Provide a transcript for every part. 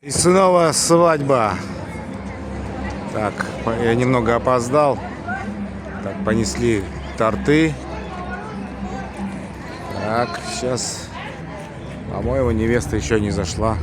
И снова свадьба. Так, я немного опоздал. Так, понесли торты. Так, сейчас, по-моему, невеста еще не зашла.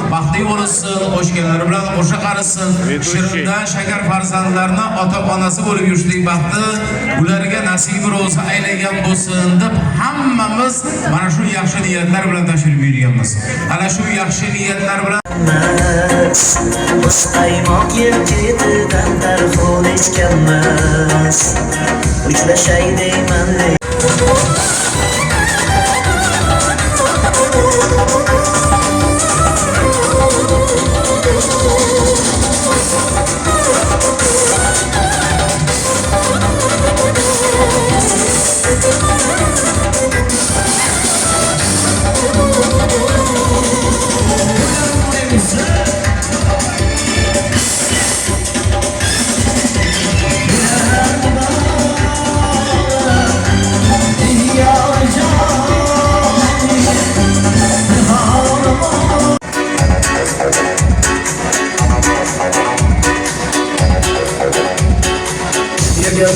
Baxtli bo'lsin, qo'shganlari bilan qo'sha qarisin, shirindan shakar farzandlarni ota-onasi bo'lib yurishlik baxti ularga nasib ro'zi aylagan bo'lsin deb hammamiz mana shu yaxshi niyatlar bilan tashrif buyurganmiz. Ana shu yaxshi niyatlar bilan Mustaymoq yer ketidan darhol echganmas. Uchlashay deyman.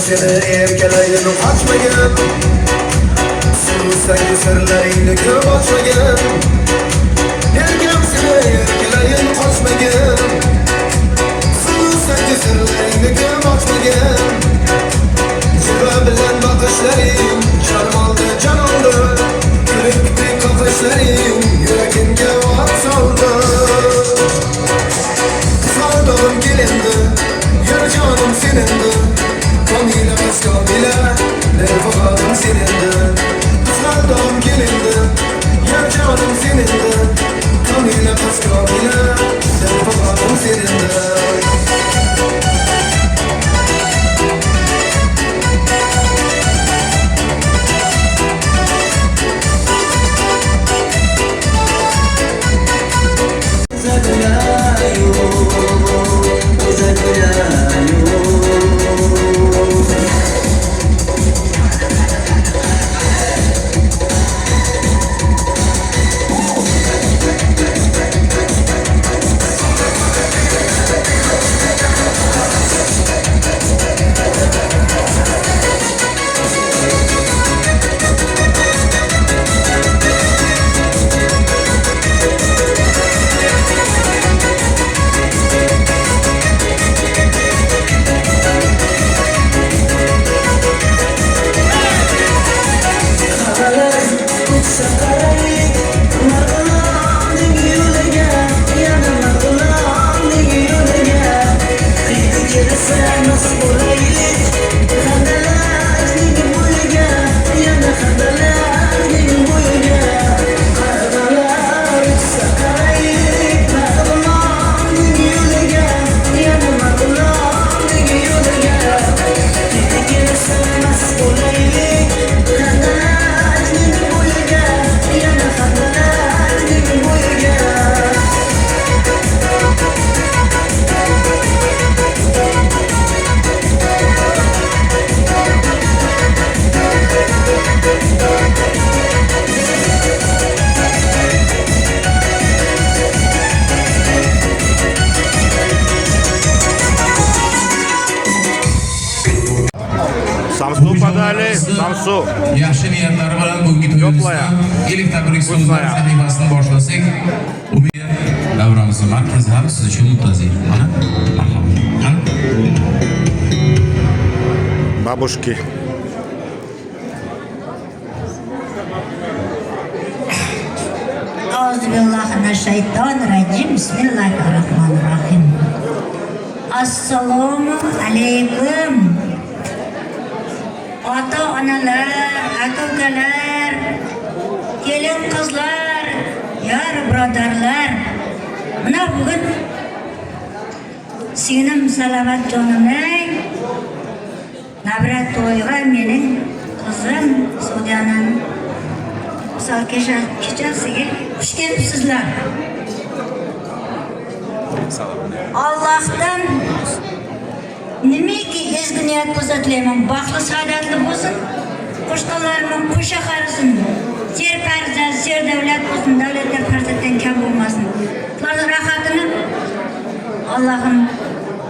Seni erkalayin qochmagan, Sursang sirlaringni ko'p ochmagan. Erkam seni erkalayin qochmagan, Sursang sirlaringni ko'p ochmagan. Jura bilan boqishlaring, sharmolda jon oldi, Yurikli qafashlaring, yuragimga ot soldi. Savdom kelindi, yur jonim senindi. Komila bas komila, nervodim senindi. Savdom kelindi, yur jonim senindi. Konsu. Yaxshi niyatlari bilan bugungi to'yimizni ilk tabrik so'zlari sahifasini boshlasak, umid davramizning markazi ham siz uchun muntazir. Mana, marhamat. Бабушки. Auzubillahiminash-shaytonir-rajim. Bismillahir-rahmanir-rahim. Assalomu alaykum. Ota-onalar, aka-ukalar, kelin qizlar, yar birodarlar. Mana bugun singlim Salamat jonimning nabrat to'yi va mening qizim Sodiyaning misol kechasiga xush kelibsizlar. Allohdan nimaki ezgu niyat ko'rsatlayman, baxtli saodatli bo'lsin, qo'shnilarim qo'sha qarisin, ser farzand, ser davlat bo'lsin, davlatlar farzanddan kam bo'lmasin. Ularning rohatini Allohim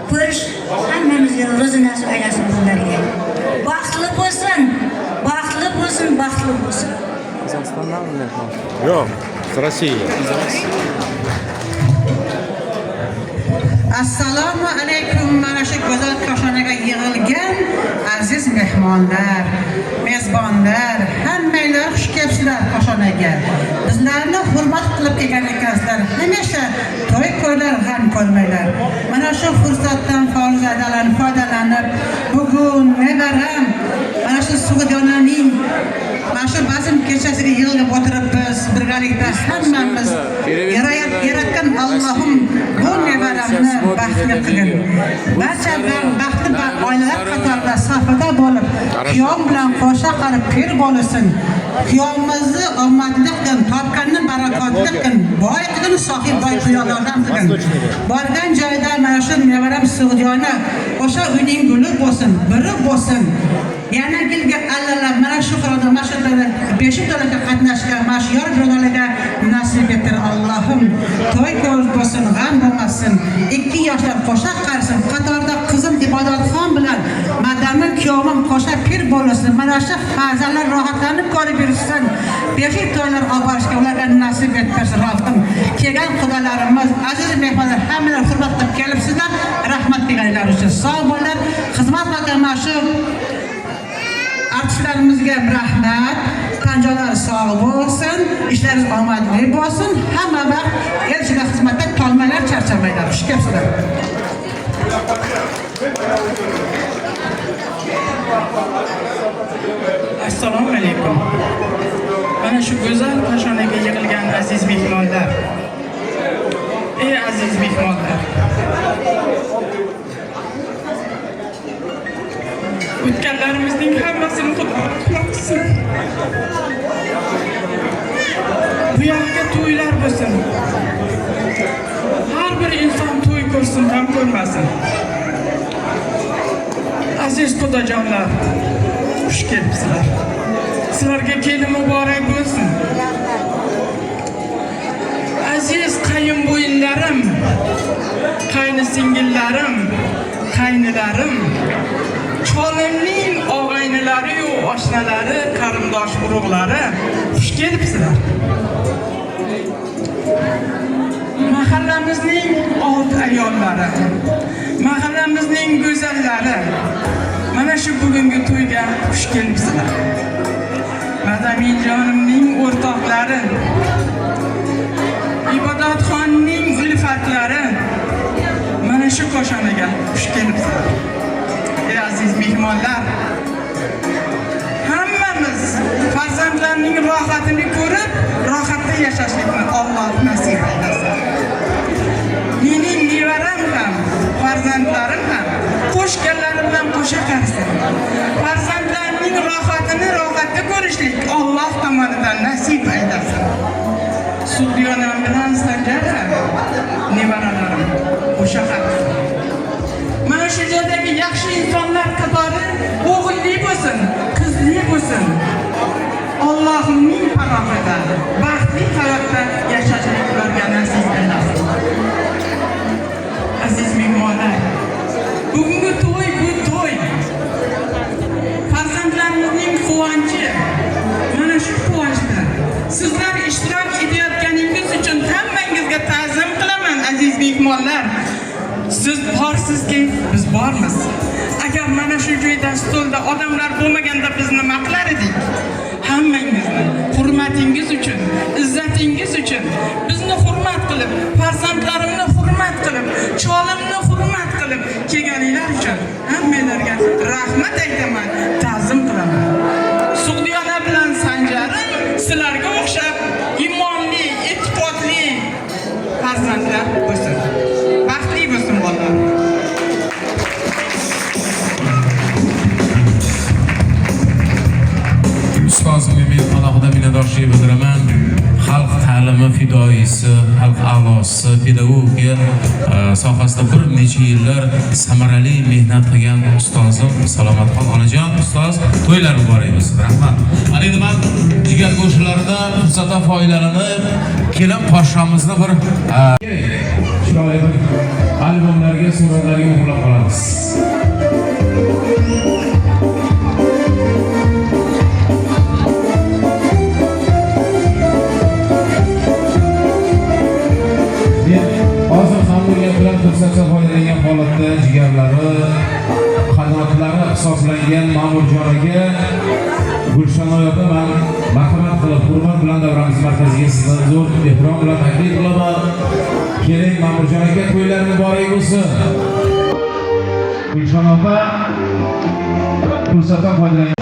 ko'rish hammamizga ro'zi nasib aylasin ularga. Baxtli bo'lsin, baxtli bo'lsin, baxtli bo'lsin. Yok, с России. Assalomu alaykum. Mana shu go'zal koshonaga yig'ilgan aziz mehmonlar, mezbonlar, hammanglar xush kelibsizlar koshonaga. Bizlarni hurmat qilib kelgan ekansizlar. Hamisha to'y ko'rlar, g'am ko'rmaylar. Mana shu fursatdan foydalanib, bugun nevaram mana shu Sug'donaning mana shu bazm kechasiga yig'ilib o'tiribmiz. Birgalikda hammamiz yaratgan Allohim bu nevaramni baxtli qilgin. Barchadan baxtli va oilalar qatorida safida bo'lib, qiyom bilan qo'sha qarib pir bo'lsin. Qiyomimizni omadli qilgin, topganni barakotli qilgin, boy qilgin, sohib boy tuyonlardan qilgin. Borgan joyda mana shu nevaram Sug'diyona o'sha uyning guli bo'lsin, biri bo'lsin. Yana kelga Alloh mana shu xiroda mashhurlarga beshi to'laka qatnashgan mashhur birodarlarga nasib ettir Allohim. To'y ko'z bo'lsin, g'am bo'lmasin. 2 yoshlar qo'sha qarsin, qatorda qizim Ibodatxon bilan madamim kuyovim qo'sha pir bo'lsin. Mana shu farzandlar rohatlanib ko'rib yursin. Beshi to'ylar olib borishga ularga nasib ettirsin Robbim. Kelgan xudolarimiz, aziz mehmonlar, hammalar hurmat qilib kelibsizlar. Rahmat deganlar uchun sog' bo'linglar. Xizmat qilgan mana shu artistlarimizga rahmat, tanjolar sog' bo'lsin, ishlaringiz omadli bo'lsin, hamma vaqt elchilar xizmatda tolmalar, charchamaylar. Xush kelibsizlar. Assalomu alaykum. Mana shu go'zal qoshonaga yig'ilgan aziz mehmonlar. Ey aziz mehmonlar. O'tganlarimizning hammasini Xudo qilsin. Bu yoqqa to'ylar bo'lsin. Har bir inson to'y ko'rsin, ham ko'rmasin. Aziz xudojonlar, xush kelibsizlar. Sizlarga kelin muborak bo'lsin. Aziz qayinbo'yinlarim, qaynisingillarim, qaynilarim, cholimning og'aynilari yu oshnalari, qarindosh urug'lari, xush kelibsizlar. Mahallamizning old ayollari, mahallamizning go'zallari, mana shu bugungi to'yga xush kelibsizlar. Madaminjonimning o'rtoqlari, Ibodatxonning ulfatlari, mana shu qoshonaga xush kelibsizlar. Ey aziz mehmonlar, hammamiz farzandlarning rohatini ko'rib, rohatda yashashlikni Alloh nasib etsin. Mening nevaram ham, farzandlarim ham qo'shganlari bilan qo'sha qarsin. Farzandlarning rohatini rohatda ko'rishlik Alloh tomonidan nasib etsin. Sug'diyonam bilan Sanjara nevaralarim qo'sha qarsin. Mana shu joydagi yaxshi insonlar qatori o'g'illi bo'lsin, qizli bo'lsin. Allohning panohida baxtli hayotda yashashlik ularga nasib etsin. Aziz mehmonlar, bugungi to'y bu to'y. Farzandlarimizning quvonchi mehmonlar, siz borsizki, biz bormiz. Agar mana shu joyda stolda odamlar bo'lmaganda biz nima qilar edik? Hammangizni hurmatingiz uchun, izzatingiz uchun bizni hurmat qilib, farzandlarimni hurmat qilib, cholimni hurmat qilib kelganinglar uchun hammalarga rahmat aytaman, ta'zim qilaman. Sug'diyona bilan sanjarim sizlarga o'xshab imonli, e'tiqodli farzandlar bo'lsin. Baxtli bo'lsin bolalar. Ustozimga men alohida minnatdorchilik bildiraman. Xalq ta'limi fidoyisi, xalq a'losi, pedagogika sohasida bir necha yillar samarali mehnat qilgan ustozim Salomatxon onajon, ustoz to'ylar muborak bo'lsin. Rahmat. Ana endi men jigar qo'shiqlaridan fursatdan foydalanib, kelin poshshomizni bir chiroyli bir albomlarga, suratlarga muhrlab qolamiz. Hozir hammaga bilan fursatdan foydalangan holatda jigarlari, qanotlari hisoblangan Ma'murjonaga Gulshanoyga men marhamat qilib, hurmat bilan davramiz markaziga sizni zo'r ehtirom bilan taklif qilaman. Keling, Ma'murjonaga to'ylar muborak bo'lsin. Gulshanoyga fursatdan foydalangan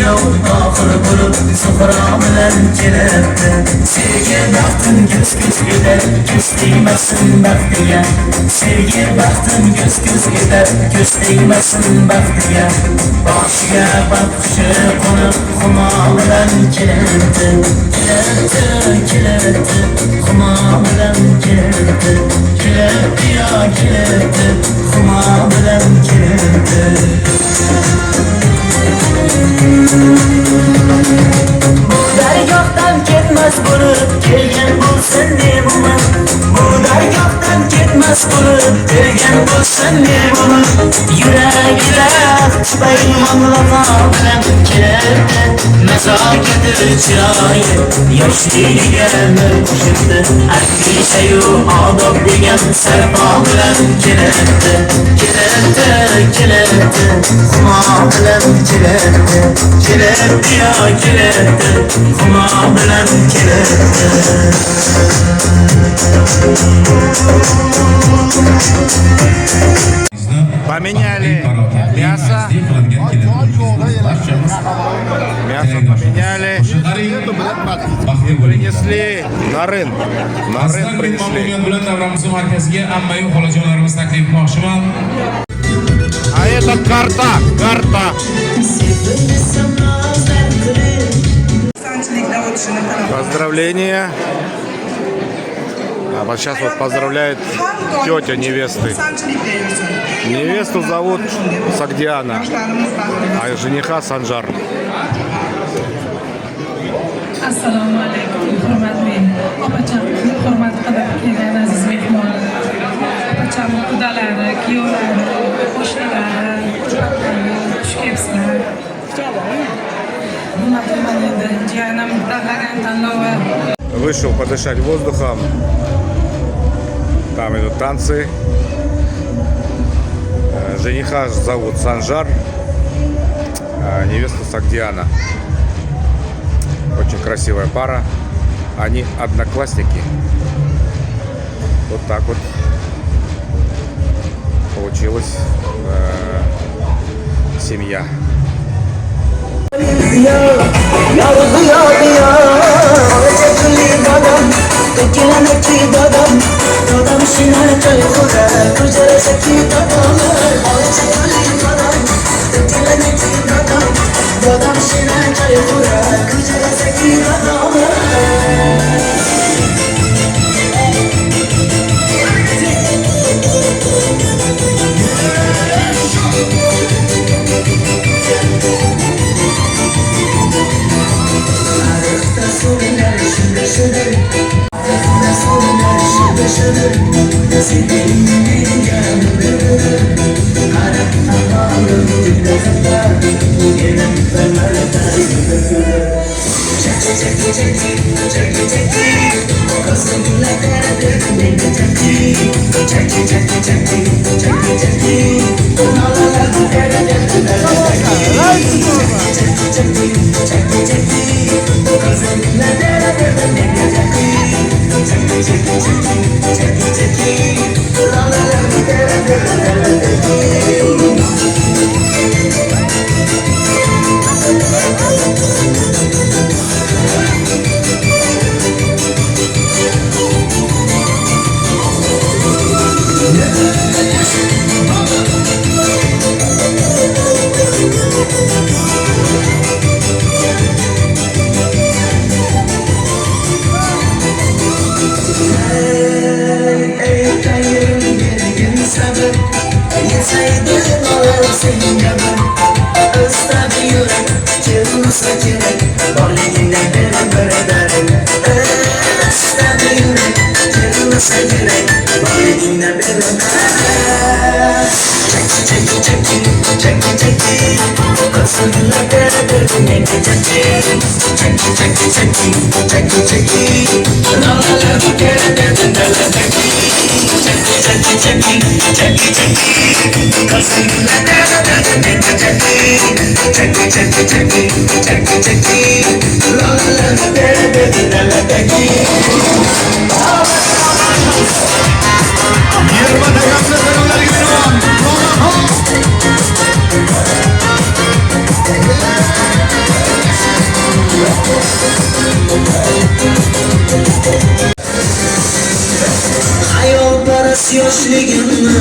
Yo, oxir bo'lib Zuhra bilan kelibdi Sevgi baxtim ko'z eder ko'z tegmasin baxtiga Sevgi baxtim ko'z eder ko'z tegmasin baxtiga Boshiga baxshi qo'nib xumo bilan kelibdi kelibdi xumo bilan kelibdi yo kelibdi xumo bilan kelibdi Bu dargohdan ketmas bo'lib kelgan bo'lsin deyman Bu dargohdan ketmas bo'lib kelgan bo'lsin deyman Yuragida paymon bilan kelibdi Nazokati chiroyi yoshligiga nur qo'shibdi Afishayu odob degan sarpo bilan kelibdi kelibdi xumo bilan kelibdi yo kelibdi xumo bilan kelibdi Поменяли мясо. Мясо поменяли. Принесли на рынок. На рынок принесли. А это карта. Поздравления. А вот сейчас вот поздравляет тетя невесты. Невесту зовут Сагдиана, а жениха Санжар. Assalomu alaykum, hurmatli opacham, hurmat qilib kelgan aziz mehmonlar. Opacham qudalari, kuyovlari, qo'shnilari, xush kelibsizlar. Hurmatli endi jiyanim tanlagan tanlovi. Вышел подышать воздухом. Там идут танцы. Жениха зовут Санжар, а невесту Сагдиана. Очень красивая пара. Они одноклассники. Вот так вот получилась семья. Hayolparast yoshligimni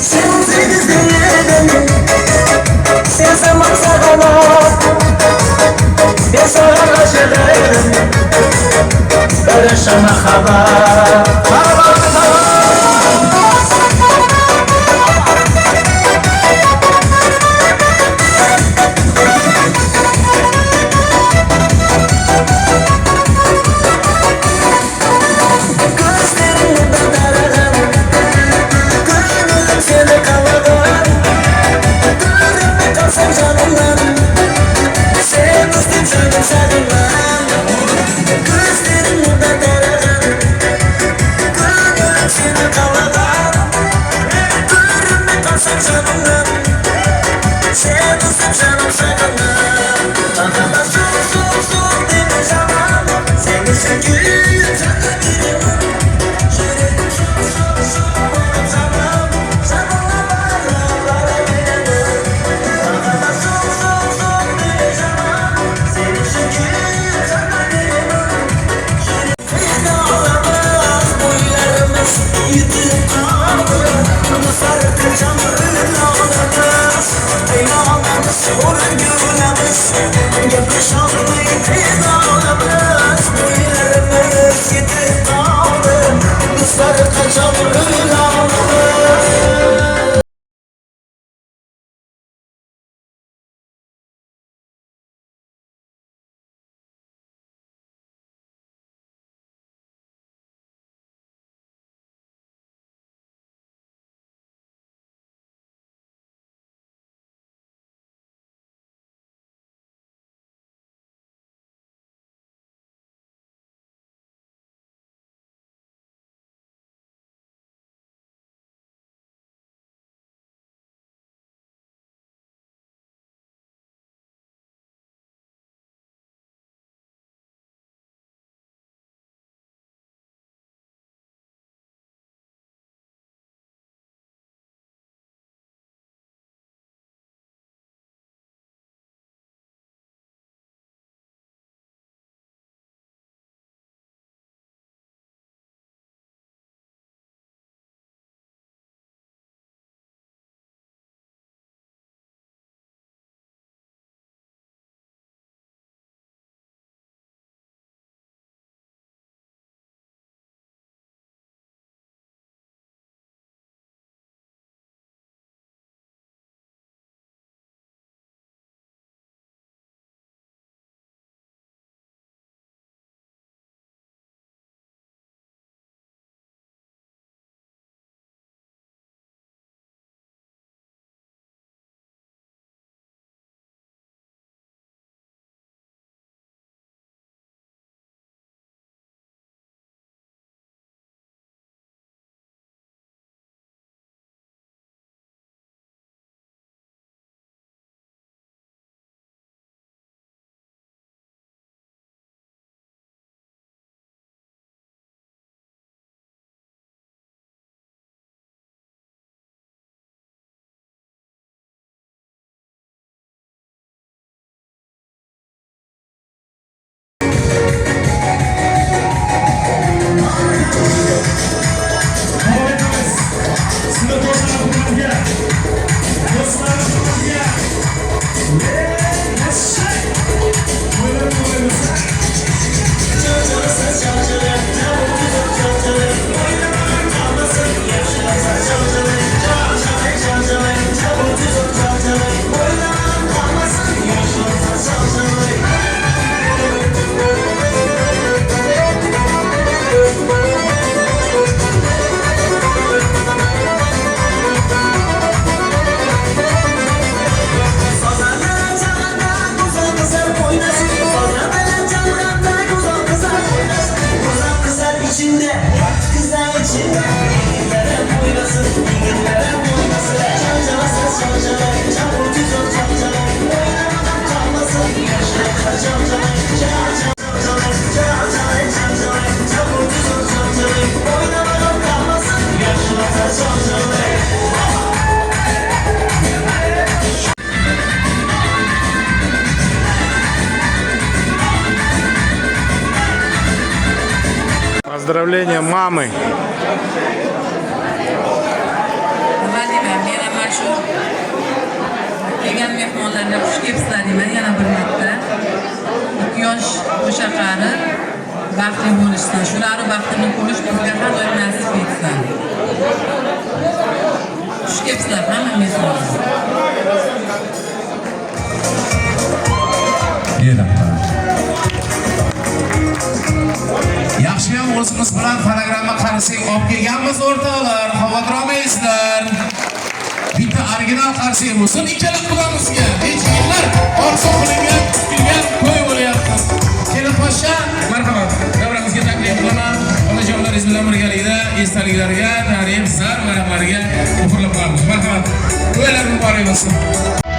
sensiz dinledim. Sen zaman sağlamam, ben sana aşığım. Barışama haber. Поздравления мамы. nima deyman, men ham mana shu kelgan mehmonlarga xush kelibsizlar deyman yana bir marta. 2 yosh o'sha qari baxtli bo'lishsin, shularni baxtini ko'rish bizga har doim nasib etsin. Xush kelibsizlar hammangizga. Yaxshiyam o'zimiz bilan fonogramma qarasak olib kelganmiz o'rtoqlar, xavotir olmaysizlar. Bitta original qarasak bo'lsin, ikkala qudamizga. Hech yillar orzu qilingan, kutilgan to'y bo'lyapti. Kelin poshsha, marhamat. Davramizga taklif qilaman. Onajoningiz bilan birgalikda esdaliklarga, tarix, zar, maraqlarga muhrlab qo'yamiz. Marhamat. To'ylar muborak bo'lsin.